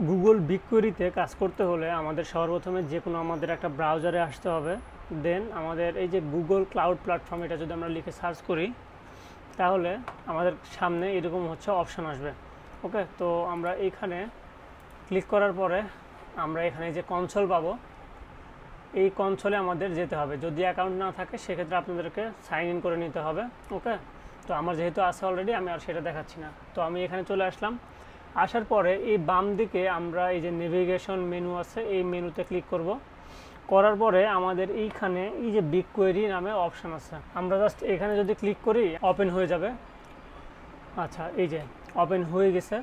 Google বিগকোয়েরিতে কাজ করতে হলে আমাদের সর্বপ্রথমে যে কোনো আমাদের একটা ব্রাউজারে আসতে হবে। দেন আমাদের এই যে গুগল ক্লাউড প্ল্যাটফর্ম, এটা যদি আমরা লিখে সার্চ করি তাহলে আমাদের সামনে এরকম হচ্ছে অপশান আসবে। ওকে, তো আমরা এইখানে ক্লিক করার পরে আমরা এখানে যে কনসোল পাবো, এই কনসোলে আমাদের যেতে হবে। যদি অ্যাকাউন্ট না থাকে সেক্ষেত্রে আপনাদেরকে সাইন ইন করে নিতে হবে। ওকে, তো আমার যেহেতু আছে অলরেডি, আমি আর সেটা দেখাচ্ছি না। তো আমি এখানে চলে আসলাম। আসার পরে এই বাম দিকে আমরা এই যে নেভিগেশন মেনু আছে, এই মেনুতে ক্লিক করব। করার পরে আমাদের এইখানে এই যে বিগকোয়েরি নামে অপশান আছে, আমরা জাস্ট এখানে যদি ক্লিক করি ওপেন হয়ে যাবে। আচ্ছা, এই যে ওপেন হয়ে গেছে।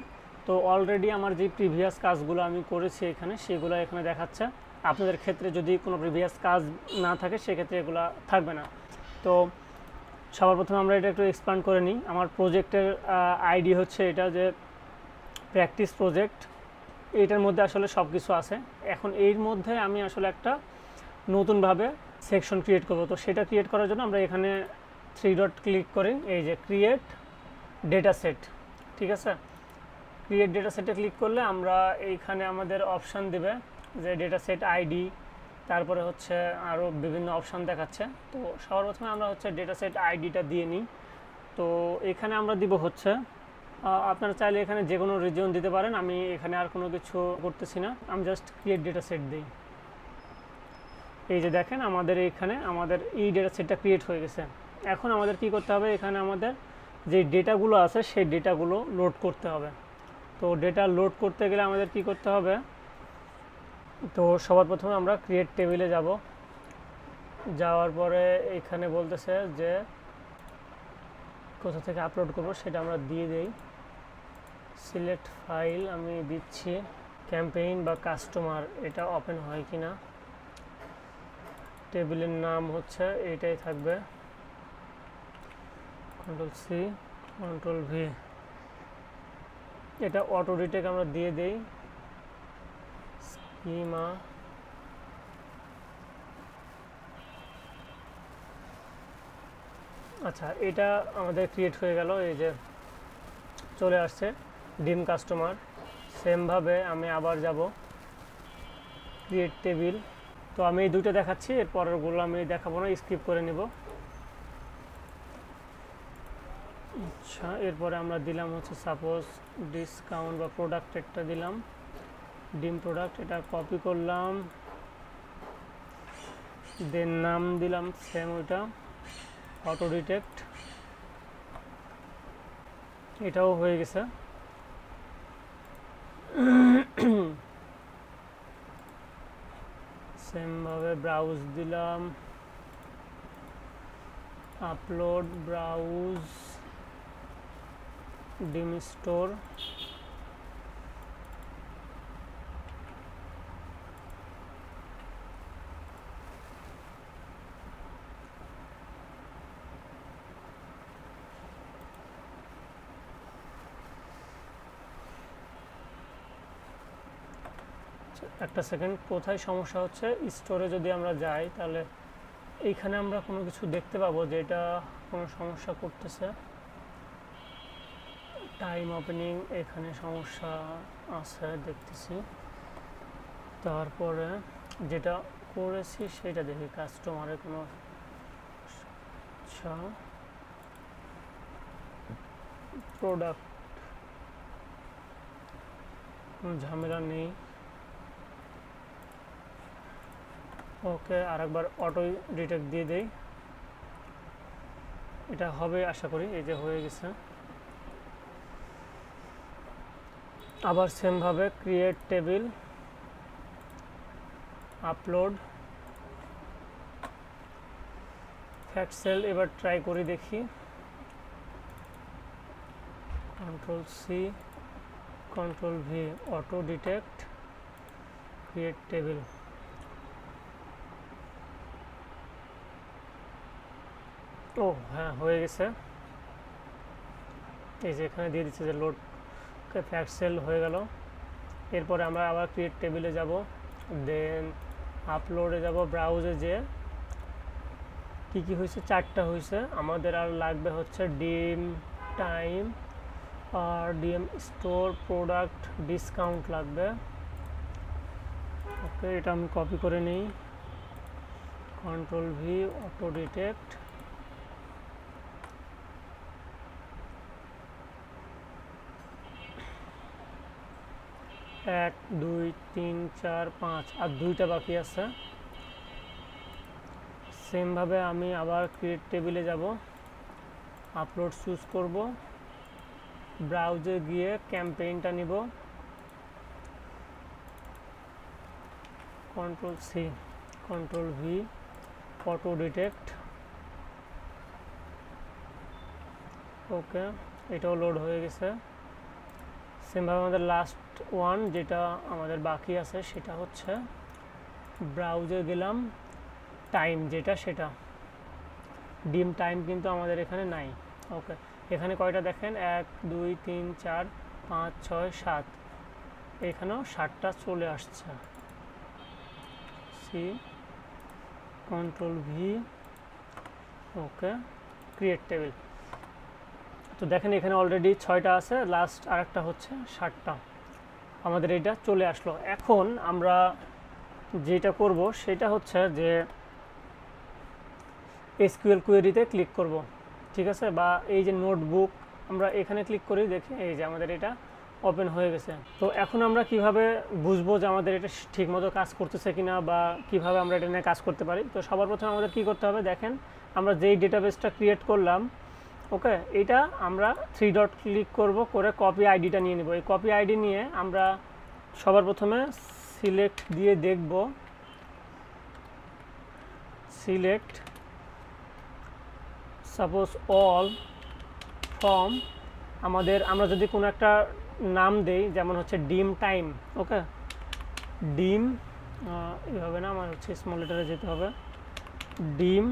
তো অলরেডি আমার যে প্রিভিয়াস কাজগুলো আমি করেছি এখানে, সেগুলো এখানে দেখাচ্ছে। আপনাদের ক্ষেত্রে যদি কোনো প্রিভিয়াস কাজ না থাকে সেক্ষেত্রে এগুলো থাকবে না। তো সবার প্রথমে আমরা এটা একটু এক্সপ্যান্ড করে নিই। আমার প্রজেক্টের আইডি হচ্ছে এটা, যে প্র্যাকটিস প্রজেক্ট। এইটার মধ্যে আসলে সব কিছু আছে। এখন এর মধ্যে আমি আসলে একটা নতুনভাবে সেকশন ক্রিয়েট করব। তো সেটা ক্রিয়েট করার জন্য আমরা এখানে 3 ডট ক্লিক করি, এই যে ক্রিয়েট ডেটা সেট। ঠিক আছে, ক্রিয়েট ডেটা সেটে ক্লিক করলে আমরা এইখানে আমাদের অপশান দেবে যে ডেটা সেট আইডি, তারপরে হচ্ছে আরও বিভিন্ন অপশান দেখাচ্ছে। তো সবার প্রথমে আমরা হচ্ছে ডেটা সেট আইডিটা দিয়ে নিই। তো এখানে আমরা দিব হচ্ছে, আপনারা চাইলে এখানে যে কোনো রিজন দিতে পারেন। আমি এখানে আর কোনো কিছু করতেছি না, আমি জাস্ট ক্রিয়েট ডেটা সেট দিই। এই যে দেখেন আমাদের এইখানে আমাদের এই ডেটা সেটটা ক্রিয়েট হয়ে গেছে। এখন আমাদের কি করতে হবে, এখানে আমাদের যে ডেটাগুলো আছে সেই ডেটাগুলো লোড করতে হবে। তো ডেটা লোড করতে গেলে আমাদের কি করতে হবে, তো সবার প্রথমে আমরা ক্রিয়েট টেবিলে যাব। যাওয়ার পরে এখানে বলতেছে যে কোথা থেকে আপলোড করব, সেটা আমরা দিয়ে দেই। সিলেক্ট ফাইল আমি দিচ্ছি, ক্যাম্পেইন বা কাস্টমার, এটা ওপেন হয় কিনা। টেবিলের নাম হচ্ছে এইটাই থাকবে, Ctrl+C Ctrl+V। এটা অটো রিটেক আমরা দিয়ে দেই, স্কিমা। আচ্ছা, এটা আমাদের ক্রিয়েট হয়ে গেল, এই যে চলে আসছে ডিম কাস্টমার। সেমভাবে আমি আবার যাব ক্রিয়েট টেবিল। তো আমি এই দুটো দেখাচ্ছি, এরপরগুলো আমি দেখাবো না, স্কিপ করে নেব। আচ্ছা, এরপরে আমরা দিলাম হচ্ছে সাপোজ ডিসকাউন্ট বা প্রোডাক্টেরটা দিলাম, ডিম প্রোডাক্ট। এটা কপি করলাম, দেন নাম দিলাম সেম ওইটা, অটো ডিটেক্ট। এটাও হয়ে গেছে। সেমভাবে ব্রাউজ দিলাম, আপলোড, ব্রাউজ, ডিম স্টোর। একটা সেকেন্ড, কোথায় সমস্যা হচ্ছে, স্টোরে যদি আমরা যাই তাহলে এইখানে আমরা কোনো কিছু দেখতে পাবো যে এটা কোনো সমস্যা করতেছে। টাইম ওপেনিং, এখানে সমস্যা আছে দেখতেছি। তারপরে যেটা করেছি সেটা দেখি, কাস্টমারের কোনো, আচ্ছা প্রোডাক্ট, কোনো ঝামেলা নেই। ওকে, আরেকবার অটো ডিটেক্ট দিয়ে দেই, এটা হবে আশা করি। এই যে হয়ে গেছে। আবার সেমভাবে create table, upload, fact sale. এবার ট্রাই করি দেখি, Ctrl+C Ctrl+V, auto detect, create table. ও হ্যাঁ, হয়ে গেছে। এই যে এখানে দিয়ে দিচ্ছে যে লোড, ফ্যাক্ট সেল হয়ে গেল। এরপরে আমরা আবার ক্রিয়েট টেবিলে যাব, দেন আপলোডে যাব, ব্রাউজে যে কি হয়েছে, 4টা হয়েছে। আমাদের আর লাগবে হচ্ছে ডিম, টাইম, আর ডিএম স্টোর প্রোডাক্ট ডিসকাউন্ট লাগবে। ওকে, এটা আমি কপি করে নিই, কন্ট্রোল ভি, অটো ডিটেক্ট। এক, দুই, তিন, চার, পাঁচ, আর দুইটা বাকি আছে। সেমভাবে আমি আবার ক্রিয়েট টেবিলে যাব, আপলোড চুজ করব, ব্রাউজে গিয়ে ক্যাম্পেইনটা নিব, control C, control V, auto detect. Okay, এটাও লোড হয়ে গেছে। সেমভাবে আমাদের লাস্ট ওয়ান যেটা আমাদের বাকি আছে সেটা হচ্ছে ব্রাউজে গেলাম, টাইম যেটা সেটা, ডিম টাইম কিন্তু আমাদের এখানে নাই। ওকে, এখানে কয়টা দেখেন, 1 2 3 4 5 6 7, এখানেও 7টা চলে আসছে। সি, কন্ট্রোল ভি, ওকে, ক্রিয়েট টেবিল। তো দেখেন এখানে অলরেডি 6টা আছে, লাস্ট আরেকটা হচ্ছে 7টা, আমাদের এটা চলে আসলো। এখন আমরা যেটা করব সেটা হচ্ছে যে এসকিউএল কোয়েরিতে ক্লিক করব, ঠিক আছে, বা এই যে নোটবুক আমরা এখানে ক্লিক করি, দেখি এই যে আমাদের এটা ওপেন হয়ে গেছে। তো এখন আমরা কিভাবে বুঝবো যে আমাদের এটা ঠিকমতো কাজ করতেছে কিনা, বা কিভাবে আমরা এটা নিয়ে কাজ করতে পারি। তো সবার প্রথমে আমাদের কি করতে হবে, দেখেন আমরা যেই ডেটাবেসটা ক্রিয়েট করলাম, ওকে, এটা আমরা 3 ডট ক্লিক করব, করে কপি আইডিটা নিয়ে নেব। এই কপি আইডি নিয়ে আমরা সবার প্রথমে সিলেক্ট দিয়ে দেখব, সিলেক্ট সাপোজ অল ফ্রম, আমরা যদি কোনো একটা নাম দেই, যেমন হচ্ছে ডিম টাইম, ওকে, ডিম, এভাবে না, আমার হচ্ছে স্মল লেটারে যেতে হবে, ডিম,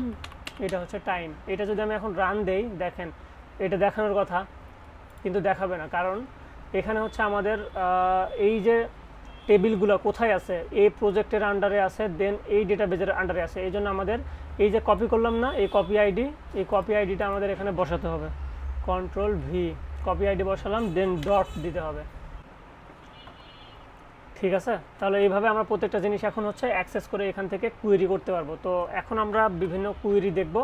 এটা হচ্ছে টাইম। এটা যদি আমি এখন রান দেই, দেখেন এটা দেখানোর কথা কিন্তু দেখাবে না, কারণ এখানে হচ্ছে আমাদের এই যে টেবিলগুলো কোথায় আছে, এই প্রজেক্টের আন্ডারে আছে, দেন এই ডেটাবেজের আন্ডারে আছে। এই জন্য আমাদের এই যে কপি করলাম না, এই কপি আইডিটা আমাদের এখানে বসাতে হবে। কন্ট্রোল ভি, কপি আইডি বসালাম, দেন ডট দিতে হবে, ঠিক আছে। তাহলে এইভাবে আমরা প্রত্যেকটা জিনিস এখন হচ্ছে অ্যাক্সেস করে এখান থেকে কুয়েরি করতে পারবো। তো এখন আমরা বিভিন্ন কুয়েরি দেখব।